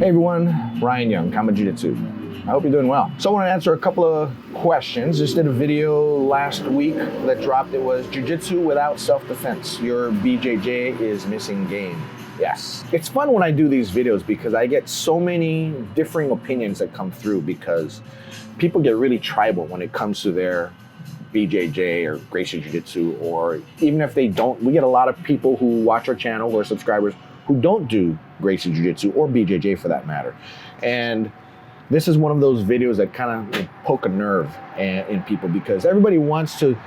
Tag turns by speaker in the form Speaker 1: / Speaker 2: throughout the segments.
Speaker 1: Hey everyone, Ryan Young, KAATARO Jiu-jitsu. I hope you're doing well. So I want to answer a couple of questions. Just did a video last week that dropped. It was Jiu-jitsu without self-defense. Your BJJ is missing game. Yes. It's fun when I do these videos because I get so many differing opinions that come through because people get really tribal when it comes to their BJJ or Gracie Jiu-jitsu, or even if they don't, we get a lot of people who watch our channel or subscribers who don't do Gracie Jiu-jitsu or BJJ for that matter. And this is one of those videos that kind of poke a nerve in people because everybody wants to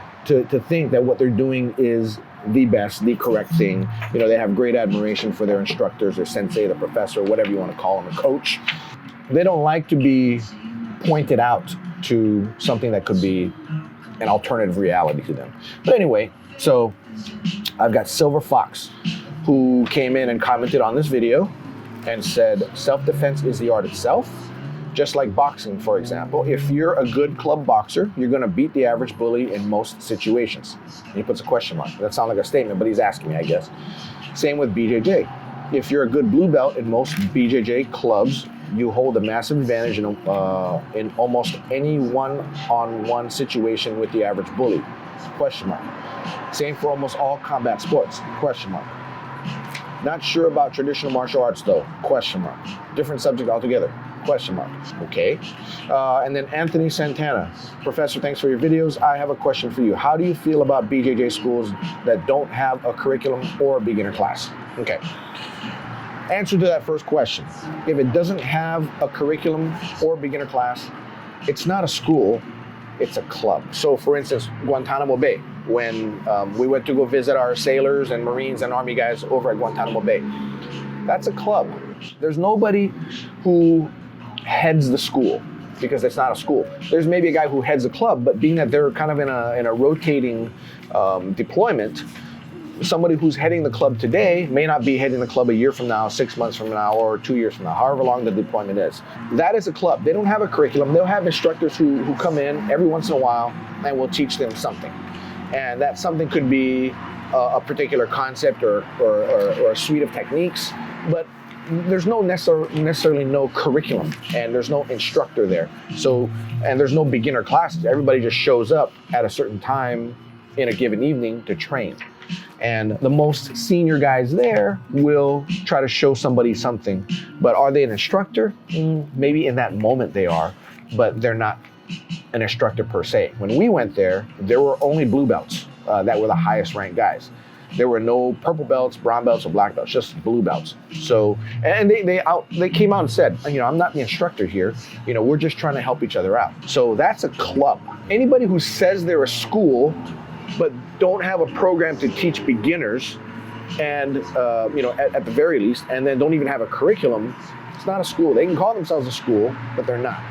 Speaker 1: think that what they're doing is the best, the correct thing. You know, they have great admiration for their instructors, their sensei, the professor, whatever you want to call them, the coach. They don't like to be pointed out to something that could be an alternative reality to them. But anyway, so I've got Silver Fox, who came in and commented on this video and said, self-defense is the art itself. Just like boxing, for example, if you're a good club boxer, you're gonna beat the average bully in most situations. And he puts a question mark. That sounds like a statement, but he's asking me, I guess. Same with BJJ. If you're a good blue belt in most BJJ clubs, you hold a massive advantage in almost any one-on-one situation with the average bully. Question mark. Same for almost all combat sports. Question mark. Not sure about traditional martial arts though. Question mark. Different subject altogether. Question mark. Okay. And then Anthony Santana. Professor, thanks for your videos. I have a question for you. How do you feel about BJJ schools that don't have a curriculum or a beginner class? Okay. Answer to that first question. If it doesn't have a curriculum or beginner class, it's not a school, it's a club. So for instance, Guantanamo Bay, when we went to go visit our sailors and Marines and Army guys over at Guantanamo Bay, that's a club. There's nobody who heads the school because it's not a school. There's maybe a guy who heads a club, but being that they're kind of in a rotating deployment, somebody who's heading the club today may not be heading the club a year from now, 6 months from now, or 2 years from now, however long the deployment is. That is a club. They don't have a curriculum. They'll have instructors who come in every once in a while and will teach them something. And that something could be a particular concept or a suite of techniques, but there's no necessarily no curriculum and there's no instructor there. So, and there's no beginner classes. Everybody just shows up at a certain time in a given evening to train. And the most senior guys there will try to show somebody something, but are they an instructor? Maybe in that moment they are, but they're not an instructor per se. When we went there were only blue belts that were the highest ranked guys. There were no purple belts, brown belts, or black belts, just blue belts. So, and they came out and said, you know, I'm not the instructor here. You know, we're just trying to help each other out. So that's a club. Anybody who says they're a school but don't have a program to teach beginners and, you know, at the very least, and then don't even have a curriculum, it's not a school. They can call themselves a school, but they're not.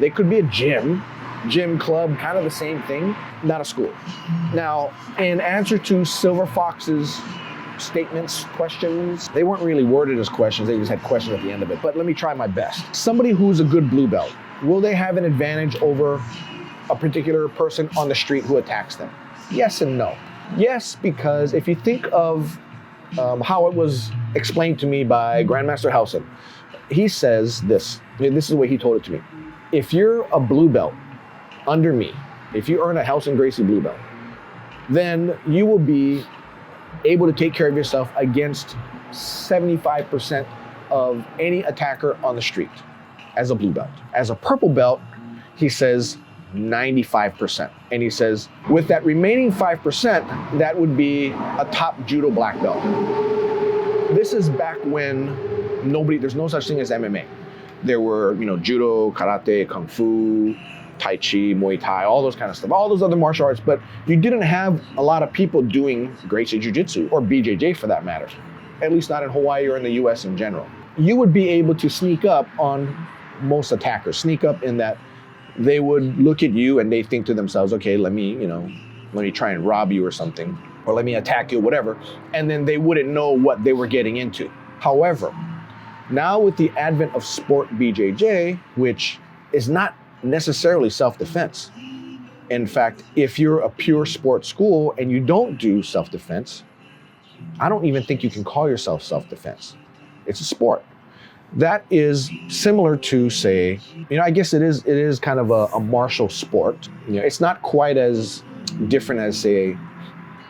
Speaker 1: They could be a gym club, kind of the same thing, not a school. Now, in answer to Silver Fox's statements, questions, they weren't really worded as questions, they just had questions at the end of it, but let me try my best. Somebody who's a good blue belt, will they have an advantage over a particular person on the street who attacks them? Yes and no. Yes, because if you think of how it was explained to me by Grandmaster Helson, he says this is the way he told it to me. If you're a blue belt under me, if you earn a Helson Gracie blue belt, then you will be able to take care of yourself against 75% of any attacker on the street as a blue belt. As a purple belt, he says 95%. And he says, with that remaining 5%, that would be a top judo black belt. This is back when there's no such thing as MMA. There were, you know, judo, karate, kung fu, tai chi, muay thai, all those kind of stuff, all those other martial arts, but you didn't have a lot of people doing Gracie Jiu-jitsu or BJJ for that matter, at least not in Hawaii or in the US in general. You would be able to sneak up on most attackers, sneak up in that they would look at you and they think to themselves, okay, let me try and rob you or something, or let me attack you, whatever, and then they wouldn't know what they were getting into. However, now with the advent of sport BJJ, which is not necessarily self-defense. In fact, if you're a pure sports school and you don't do self-defense, I don't even think you can call yourself self-defense. It's a sport. That is similar to, say, I guess it is kind of a martial sport. It's not quite as different as, say,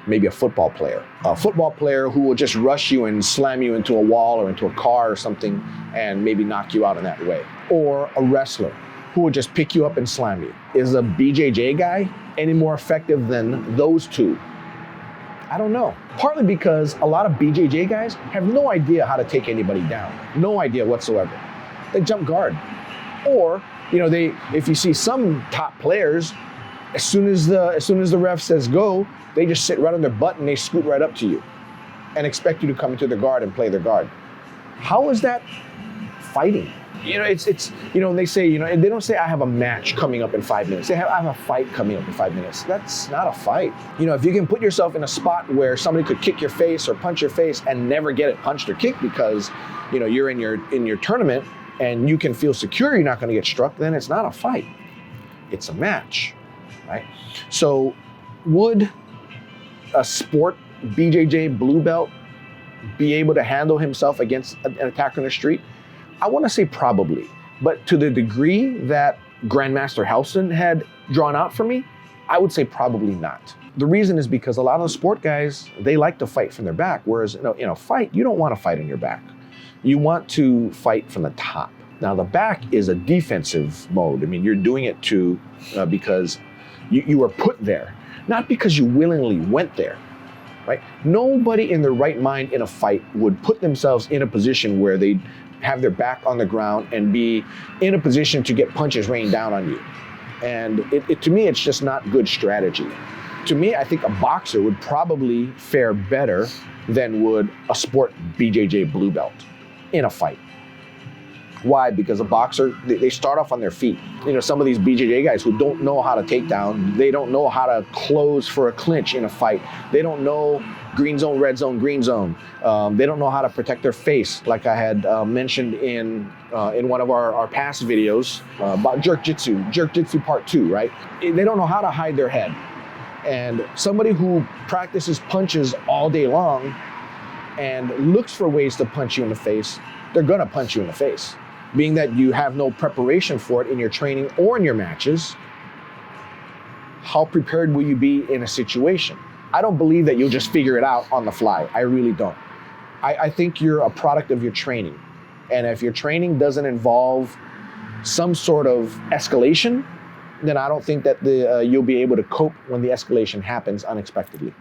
Speaker 1: maybe a football player. A football player who will just rush you and slam you into a wall or into a car or something and maybe knock you out in that way. Or a wrestler who will just pick you up and slam you. Is a BJJ guy any more effective than those two? I don't know. Partly because a lot of BJJ guys have no idea how to take anybody down. No idea whatsoever. They jump guard. Or, if you see some top players, as soon as the ref says go, they just sit right on their butt and they scoot right up to you and expect you to come into their guard and play their guard. How is that fighting? It's they say, and they don't say I have a match coming up in 5 minutes. I have a fight coming up in 5 minutes. That's not a fight. If you can put yourself in a spot where somebody could kick your face or punch your face and never get it punched or kicked because, you're in your tournament and you can feel secure you're not going to get struck, then it's not a fight. It's a match, right? So would a sport BJJ blue belt be able to handle himself against an attacker in the street? I want to say probably, but to the degree that Grandmaster Helson had drawn out for me, I would say probably not. The reason is because a lot of the sport guys, they like to fight from their back, whereas in a fight, you don't want to fight on your back. You want to fight from the top. Now the back is a defensive mode. You're doing it because you were put there, not because you willingly went there. Right? Nobody in their right mind in a fight would put themselves in a position where they have their back on the ground and be in a position to get punches rained down on you. And to me, it's just not good strategy. To me, I think a boxer would probably fare better than would a sport BJJ blue belt in a fight. Why? Because a boxer, they start off on their feet. Some of these BJJ guys who don't know how to take down, they don't know how to close for a clinch in a fight. They don't know green zone, red zone, green zone. They don't know how to protect their face, like I had mentioned in one of our past videos about Jiu-jitsu part 2, right? They don't know how to hide their head. And somebody who practices punches all day long and looks for ways to punch you in the face, they're gonna punch you in the face. Being that you have no preparation for it in your training or in your matches, how prepared will you be in a situation? I don't believe that you'll just figure it out on the fly. I really don't. I think you're a product of your training. And if your training doesn't involve some sort of escalation, then I don't think that you'll be able to cope when the escalation happens unexpectedly.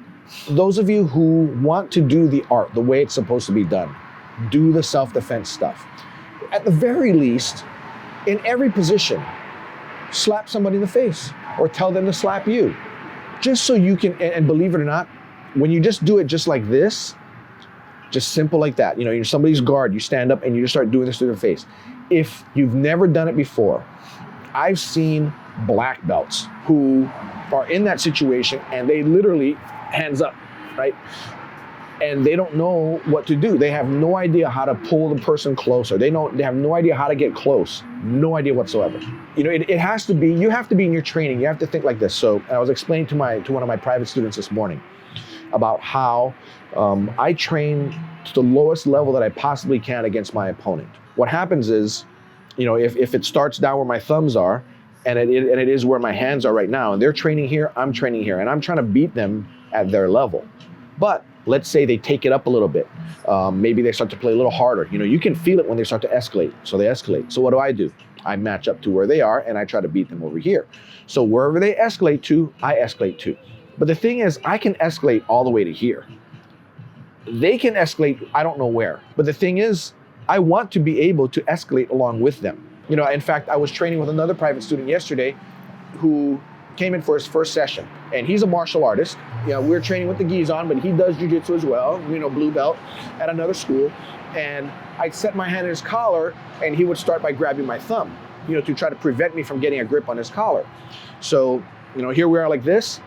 Speaker 1: Those of you who want to do the art the way it's supposed to be done, do the self-defense stuff. At the very least, in every position, slap somebody in the face or tell them to slap you. Just so you can, and believe it or not, when you just do it just like this, just simple like that, you're somebody's guard, you stand up and you just start doing this to their face. If you've never done it before, I've seen black belts who are in that situation and they literally hands up, right? And they don't know what to do. They have no idea how to pull the person closer. They have no idea how to get close. No idea whatsoever. It has to be, you have to be in your training. You have to think like this. So I was explaining to one of my private students this morning about how I train to the lowest level that I possibly can against my opponent. What happens is, if it starts down where my thumbs are, and it is where my hands are right now, and they're training here, I'm training here, and I'm trying to beat them at their level. But let's say they take it up a little bit. Maybe they start to play a little harder. You can feel it when they start to escalate. So they escalate. So what do? I match up to where they are and I try to beat them over here. So wherever they escalate to, I escalate to. But the thing is, I can escalate all the way to here. They can escalate, I don't know where. But the thing is, I want to be able to escalate along with them. In fact, I was training with another private student yesterday who came in for his first session, and he's a martial artist. We're training with the gis on, but he does jiu-jitsu as well, blue belt at another school. And I'd set my hand in his collar, and he would start by grabbing my thumb, to try to prevent me from getting a grip on his collar. So, here we are like this,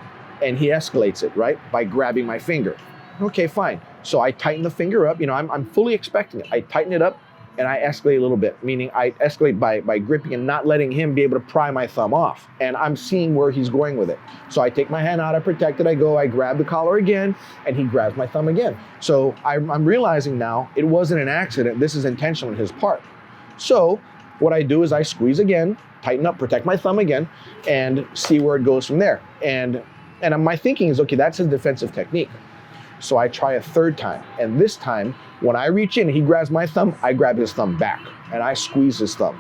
Speaker 1: and he escalates it, right, by grabbing my finger. Okay, fine. So I tighten the finger up, I'm fully expecting it. I tighten it up, and I escalate a little bit, meaning I escalate by gripping and not letting him be able to pry my thumb off. And I'm seeing where he's going with it. So I take my hand out, I protect it, I grab the collar again, and he grabs my thumb again. So I'm realizing now it wasn't an accident, this is intentional on his part. So what I do is I squeeze again, tighten up, protect my thumb again, and see where it goes from there. And my thinking is, okay, that's his defensive technique. So I try a third time. And this time, when I reach in, he grabs my thumb, I grab his thumb back and I squeeze his thumb.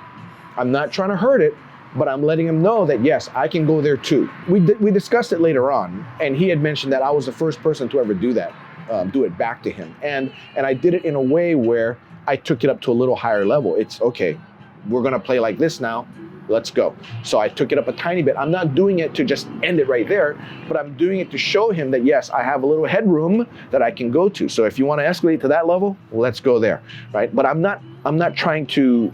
Speaker 1: I'm not trying to hurt it, but I'm letting him know that, yes, I can go there too. We discussed it later on, and he had mentioned that I was the first person to ever do that, do it back to him. And I did it in a way where I took it up to a little higher level. It's, okay, we're gonna play like this now, let's go. So I took it up a tiny bit. I'm not doing it to just end it right there, but I'm doing it to show him that, yes, I have a little headroom that I can go to. So if you want to escalate to that level, let's go there, right? But I'm not trying to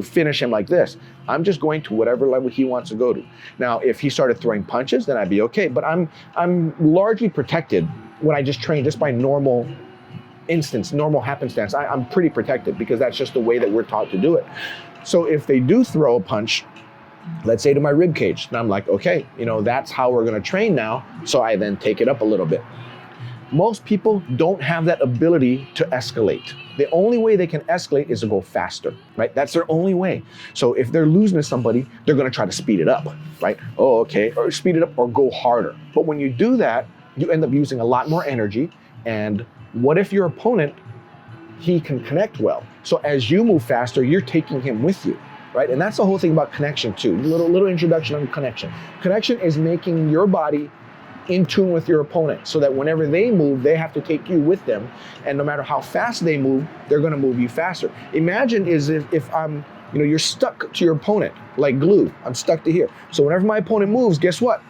Speaker 1: finish him like this. I'm just going to whatever level he wants to go to. Now, if he started throwing punches, then I'd be okay. But I'm largely protected when I just train just by normal happenstance. I'm pretty protected because that's just the way that we're taught to do it. So if they do throw a punch, let's say to my rib cage, and I'm like, okay, that's how we're gonna train now. So I then take it up a little bit. Most people don't have that ability to escalate. The only way they can escalate is to go faster, right? That's their only way. So if they're losing to somebody, they're gonna try to speed it up, right? Oh, okay, or speed it up or go harder. But when you do that, you end up using a lot more energy. And what if your opponent, he can connect well? So as you move faster, you're taking him with you, right? And that's the whole thing about connection too. Little introduction on connection. Connection is making your body in tune with your opponent so that whenever they move, they have to take you with them. And no matter how fast they move, they're gonna move you faster. Imagine if I'm, you're stuck to your opponent like glue. I'm stuck to here. So whenever my opponent moves, guess what?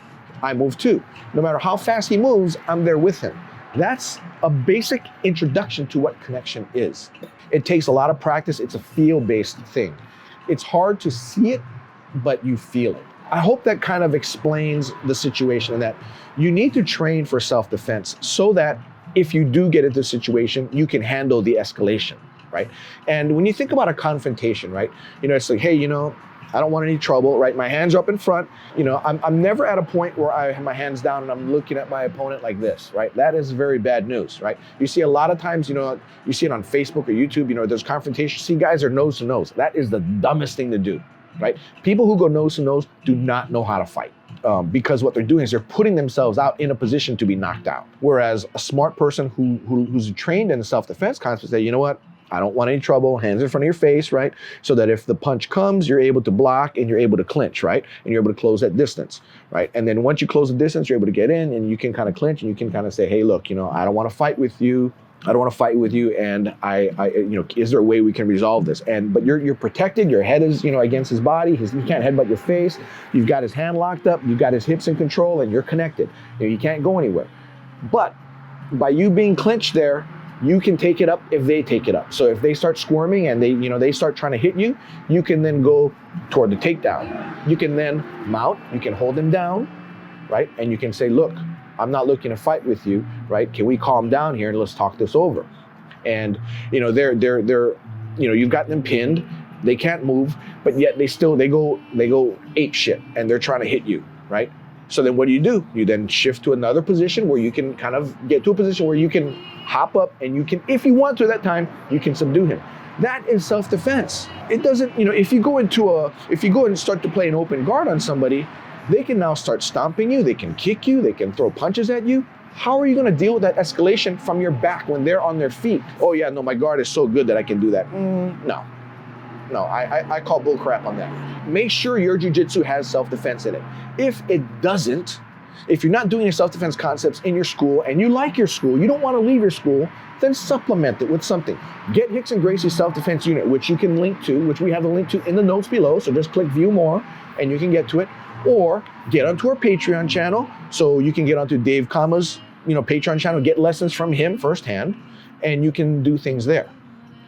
Speaker 1: I move too. No matter how fast he moves, I'm there with him. That's a basic introduction to what connection is. It takes a lot of practice. It's a feel-based thing. It's hard to see it, but you feel it. I hope that kind of explains the situation, and that you need to train for self-defense so that if you do get into a situation, you can handle the escalation, right? And when you think about a confrontation, right, it's like, hey, I don't want any trouble, right? My hands are up in front. I'm never at a point where I have my hands down and I'm looking at my opponent like this, right? That is very bad news, right? You see a lot of times, you see it on Facebook or YouTube, there's confrontation. See, guys are nose to nose. That is the dumbest thing to do, right? People who go nose to nose do not know how to fight. Because what they're doing is they're putting themselves out in a position to be knocked out. Whereas a smart person who's trained in the self-defense concept say, you know what? I don't want any trouble, hands in front of your face, right? So that if the punch comes, you're able to block and you're able to clinch, right? And you're able to close that distance, right? And then once you close the distance, you're able to get in and you can kind of clinch and you can kind of say, hey, look, I don't want to fight with you. I don't want to fight with you, and is there a way we can resolve this? But you're protected. Your head is, against his body. You can't headbutt your face. You've got his hand locked up. You've got his hips in control, and you're connected. You can't go anywhere. But by you being clinched there, you can take it up if they take it up. So if they start squirming and they start trying to hit you, you can then go toward the takedown. You can then mount. You can hold them down, right? And you can say, look, I'm not looking to fight with you, right? Can we calm down here and let's talk this over? And they're you've got them pinned, they can't move, but yet they go ape shit and they're trying to hit you, right? So then what do? You then shift to another position where you can kind of get to a position where you can hop up and you can, if you want to at that time, you can subdue him. That is self-defense. It doesn't, if you go and start to play an open guard on somebody, they can now start stomping you, they can kick you, they can throw punches at you. How are you gonna deal with that escalation from your back when they're on their feet? Oh yeah, no, my guard is so good that I can do that. No, I call bull crap on that. Make sure your jiu-jitsu has self-defense in it. If it doesn't, if you're not doing your self-defense concepts in your school and you like your school, you don't wanna leave your school, then supplement it with something. Get Hicks and Gracie's self-defense unit, which you can link to, which we have a link to in the notes below, so just click view more and you can get to it. Or get onto our Patreon channel, so you can get onto Dave Kama's, Patreon channel, get lessons from him firsthand, and you can do things there.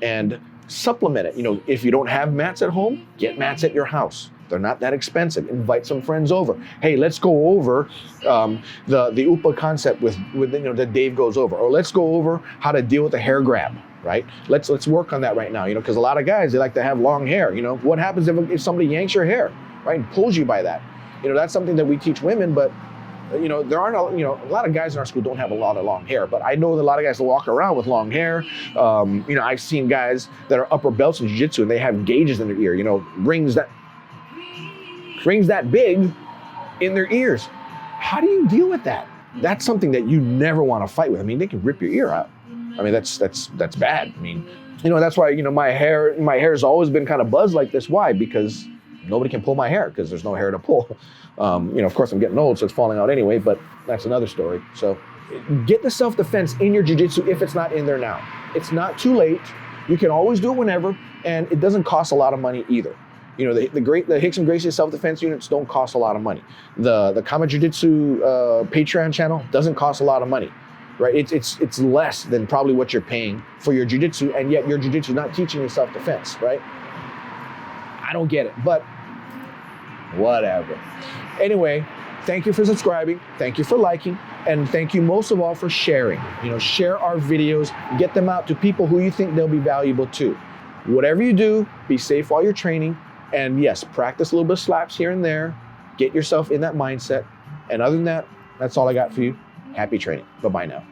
Speaker 1: And supplement it. If you don't have mats at home, get mats at your house. They're not that expensive. Invite some friends over. Hey, let's go over the UPA concept with that Dave goes over, or let's go over how to deal with a hair grab. Right? Let's work on that right now. Because a lot of guys, they like to have long hair. What happens if somebody yanks your hair, right, and pulls you by that? That's something that we teach women, but You know, there aren't, a lot of guys in our school don't have a lot of long hair, but I know that a lot of guys that walk around with long hair. You know, I've seen guys that are upper belts in jiu-jitsu and they have gauges in their ear, you know, rings that big in their ears. How do you deal with that? That's something that you never want to fight with. I mean, they can rip your ear out. I mean, that's bad. I mean, you know, that's why, you know, my hair has always been kind of buzzed like this. Why? Because nobody can pull my hair because there's no hair to pull. You know, of course I'm getting old, so it's falling out anyway, but that's another story. So get the self-defense in your jiu-jitsu if it's not in there now. It's not too late. You can always do it whenever, and it doesn't cost a lot of money either. You know, the RICKSON GRACIE'S self-defense units don't cost a lot of money. The KAATARO Jiu-Jitsu Patreon channel doesn't cost a lot of money, right? It's less than probably what you're paying for your jiu-jitsu, and yet your jiu-jitsu is not teaching you self-defense, right? I don't get it, but whatever. Anyway, thank you for subscribing, thank you for liking, and thank you most of all for sharing. You know, share our videos, get them out to people who you think they'll be valuable to. Whatever you do, be safe while you're training. And yes, practice a little bit of slaps here and there. Get yourself in that mindset. And other than that, that's all I got for you. Happy training. Bye-bye now.